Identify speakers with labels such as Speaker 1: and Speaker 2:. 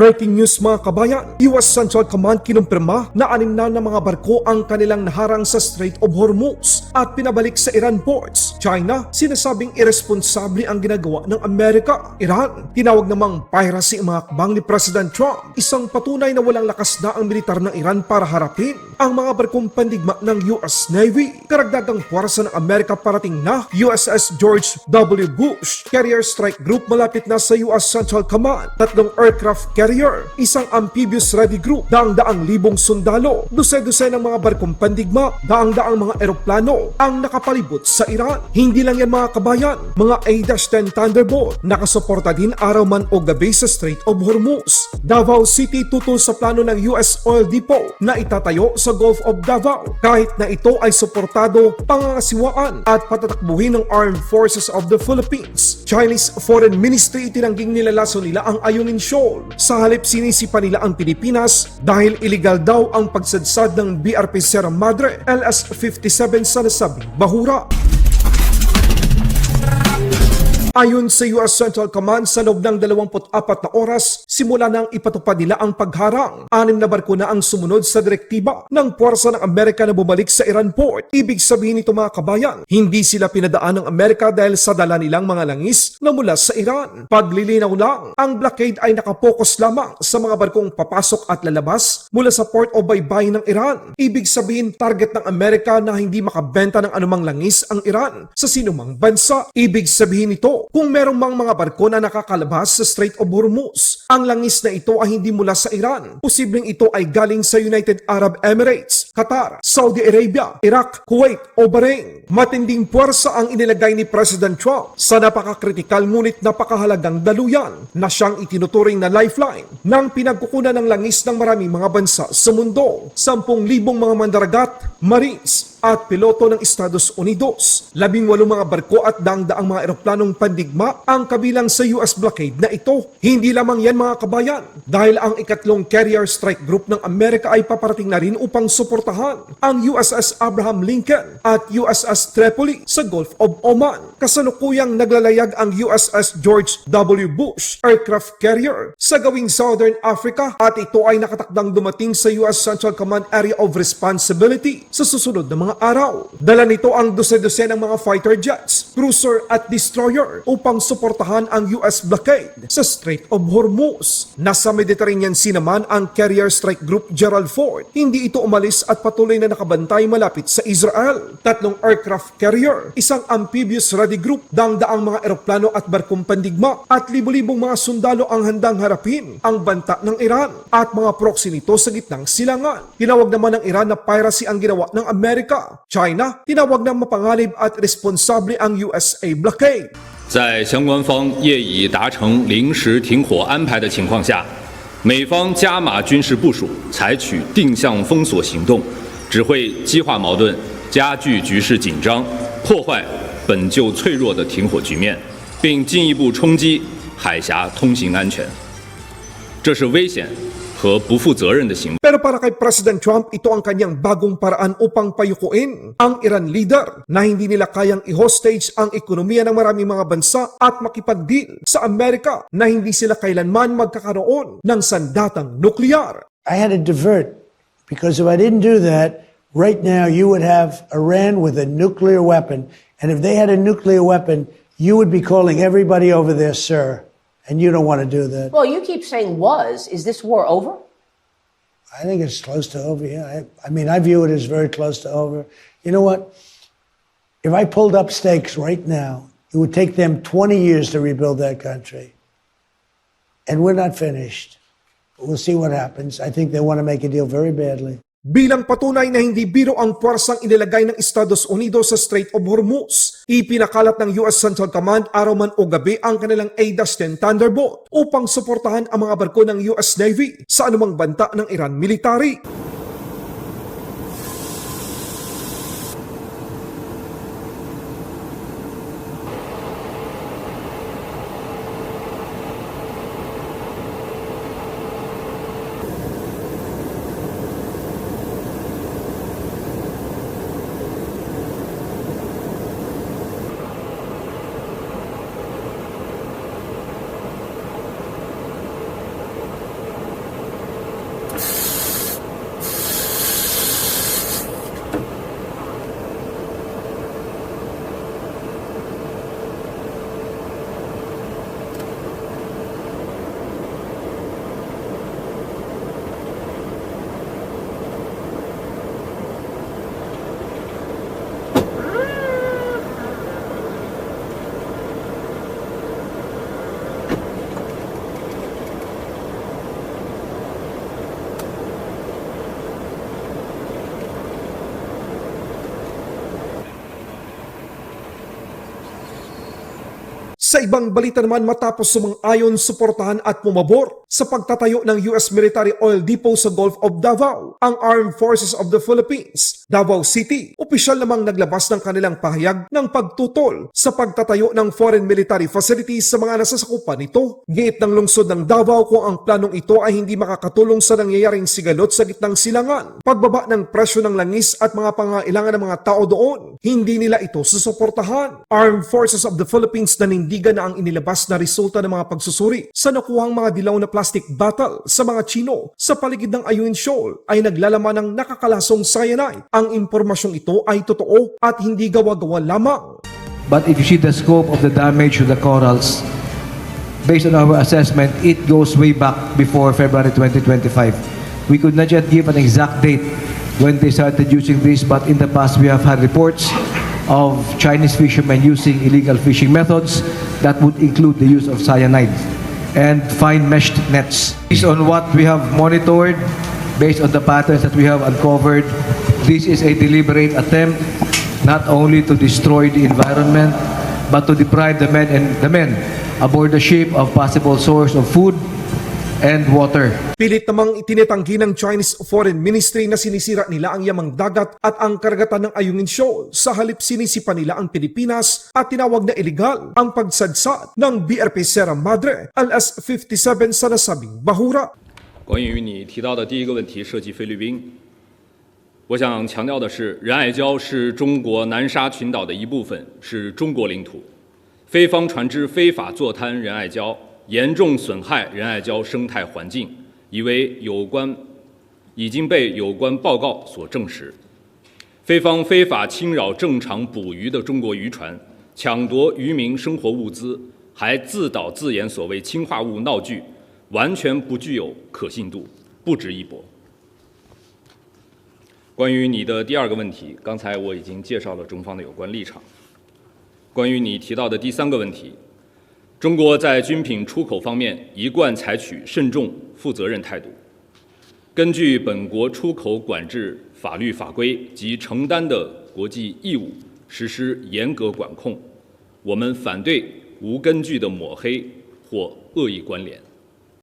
Speaker 1: Breaking news mga kabayan, US Central Command kinumpirma na 6 na mga barko ang kanilang naharang sa Strait of Hormuz at pinabalik sa Iran ports. China, sinasabing irresponsable ang ginagawa ng Amerika. Iran, tinawag namang piracy ang mga hakbang ni President Trump. Isang patunay na walang lakas na ang militar ng Iran para harapin ang mga barkong pandigma ng US Navy. Karagdagang puwersa ng Amerika parating na USS George W. Bush Carrier Strike Group malapit na sa US Central Command. 3 aircraft carrier, isang amphibious ready group, daang-daang libong sundalo, dose-dose ng mga barkong pandigma, daang-daang mga eroplano ang nakapalibot sa Iran. Hindi lang yan mga kabayan, mga A-10 Thunderbolt, nakasuporta din araw man o gabi sa Strait of Hormuz. Davao City tutol sa plano ng US Oil Depot na itatayo sa Gulf of Davao. Kahit na ito ay suportado, pangangasiwaan at patatakbuhin ng Armed Forces of the Philippines. Chinese Foreign Ministry itinangging nilalaso nila ang Ayungin Shoal. Sa halip sinisipa nila ang Pilipinas dahil illegal daw ang pagsadsad ng BRP Sierra Madre LS-57 sa nasabing bahura. Ayon sa US Central Command, sa loob ng 24 na oras, simula nang ipatupad nila ang pagharang. 6 na barko na ang sumunod sa direktiba ng puwersa ng Amerika na bumalik sa Iran port. Ibig sabihin nito mga kabayan, hindi sila pinadaan ng Amerika dahil sa dala nilang mga langis na mula sa Iran. Paglilinaw lang, ang blockade ay nakapokus lamang sa mga barkong papasok at lalabas mula sa port o baybayin ng Iran. Ibig sabihin, target ng Amerika na hindi makabenta ng anumang langis ang Iran sa sinumang bansa. Ibig sabihin nito, kung merong mga barko na nakakalabas sa Strait of Hormuz, ang langis na ito ay hindi mula sa Iran. Posibleng ito ay galing sa United Arab Emirates, Qatar, Saudi Arabia, Iraq, Kuwait o Bahrain. Matinding puwersa ang inilagay ni President Trump sa napakakritikal ngunit napakahalagang daluyan na siyang itinuturing na lifeline ng pinagkukunan ng langis ng maraming mga bansa sa mundo. 10,000 mga mandaragat, marines, at piloto ng Estados Unidos. 18 mga barko at daang-daang mga eroplanong pandigma ang kabilang sa US blockade na ito. Hindi lamang yan mga kabayan, dahil ang ikatlong Carrier Strike Group ng Amerika ay paparating na rin upang suportahan ang USS Abraham Lincoln at USS Tripoli sa Gulf of Oman. Kasalukuyang naglalayag ang USS George W. Bush Aircraft Carrier sa gawing Southern Africa at ito ay nakatakdang dumating sa US Central Command Area of Responsibility sa susunod na mga araw. Dala nito ang dose-dose ng mga fighter jets, cruiser at destroyer upang suportahan ang US blockade sa Strait of Hormuz. Nasa Mediterranean Sea naman ang Carrier Strike Group Gerald Ford. Hindi ito umalis at patuloy na nakabantay malapit sa Israel. 3 aircraft carrier, isang amphibious ready group, daang-daang mga eroplano at barkong pandigma at libo-libong mga sundalo ang handang harapin ang banta ng Iran at mga proxy nito sa gitnang silangan. Tinawag naman ng Iran na piracy ang ginawa ng Amerika. China, tinawag ng mapanganib at responsable ang USA blockade.
Speaker 2: 在相关方业已达成临时停火安排的情况下，美方加码军事部署，采取定向封锁行动，只会激化矛盾，加剧局势紧张，破坏本就脆弱的停火局面，并进一步冲击海峡通行安全。这是危险和不负责任的行为。
Speaker 1: Pero para kay President Trump, ito ang kanyang bagong paraan upang payukuin ang Iran leader na hindi nila kayang i-hostage ang ekonomiya ng maraming mga bansa at makipag-deal sa Amerika na hindi sila kailanman magkakaroon ng sandatang nuklear.
Speaker 3: I had to divert because if I didn't do that, right now you would have Iran with a nuclear weapon. And if they had a nuclear weapon, you would be calling everybody over there, sir. And you don't want to do that.
Speaker 4: Well, you keep saying was. Is this war over?
Speaker 3: I think it's close to over, yeah. I mean, I view it as very close to over. You know what? If I pulled up stakes right now, it would take them 20 years to rebuild that country. And we're not finished. But we'll see what happens. I think they want to make a deal very badly.
Speaker 1: Bilang patunay na hindi biro ang puwersang inilagay ng Estados Unidos sa Strait of Hormuz, ipinakalat ng US Central Command araw man o gabi ang kanilang A-10 Thunderbolt upang suportahan ang mga barko ng US Navy sa anumang banta ng Iran military. Sa ibang balita naman, matapos sumang-ayon, suportahan at pumabor sa pagtatayo ng US Military Oil Depot sa Gulf of Davao, ang Armed Forces of the Philippines, Davao City, opisyal namang naglabas ng kanilang pahayag ng pagtutol sa pagtatayo ng foreign military facilities sa mga nasasakupan nito. Giit ng lungsod ng Davao kung ang planong ito ay hindi makakatulong sa nangyayaring sigalot sa gitnang silangan, pagbaba ng presyo ng langis at mga pangailangan ng mga tao doon, hindi nila ito susuportahan. Armed Forces of the Philippines nanindigan na ang inilabas na resulta ng mga pagsusuri sa nakuhang mga dilaw na plastic bottle sa mga Chino sa paligid ng Ayungin Shoal ay naglalaman ng nakakalasong cyanide. Ang impormasyong ito ay totoo at hindi gawa-gawa lamang.
Speaker 5: But if you see the scope of the damage to the corals, based on our assessment, it goes way back before February 2025. We could not yet give an exact date when they started using this, but in the past we have had reports of Chinese fishermen using illegal fishing methods that would include the use of cyanide and fine meshed nets. Based on what we have monitored, based on the patterns that we have uncovered, this is a deliberate attempt not only to destroy the environment, but to deprive the men aboard the ship of possible source of food and water.
Speaker 1: Pilit namang itinetanggi ng Chinese Foreign Ministry na sinisira nila ang yamang dagat at ang karagatan ng Ayungin Shoal. Sa halip sinisipa nila ang Pilipinas at tinawag na iligal ang pagsadsad ng BRP Sierra Madre LS-57 sa nasabing bahura.
Speaker 2: 关于你提到的第一个问题涉及菲律宾，我想强调的是，仁爱礁是中国南沙群岛的一部分，是中国领土。菲方船只非法坐滩仁爱礁，严重损害仁爱礁生态环境，已经被有关报告所证实。菲方非法侵扰正常捕鱼的中国渔船，抢夺渔民生活物资，还自导自演所谓氰化物闹剧，完全不具有可信度，不值一驳。关于你的第二个问题，刚才我已经介绍了中方的有关立场。关于你提到的第三个问题，中国在军品出口方面一贯采取慎重、负责任态度，根据本国出口管制法律法规及承担的国际义务，实施严格管控。我们反对无根据的抹黑或恶意关联。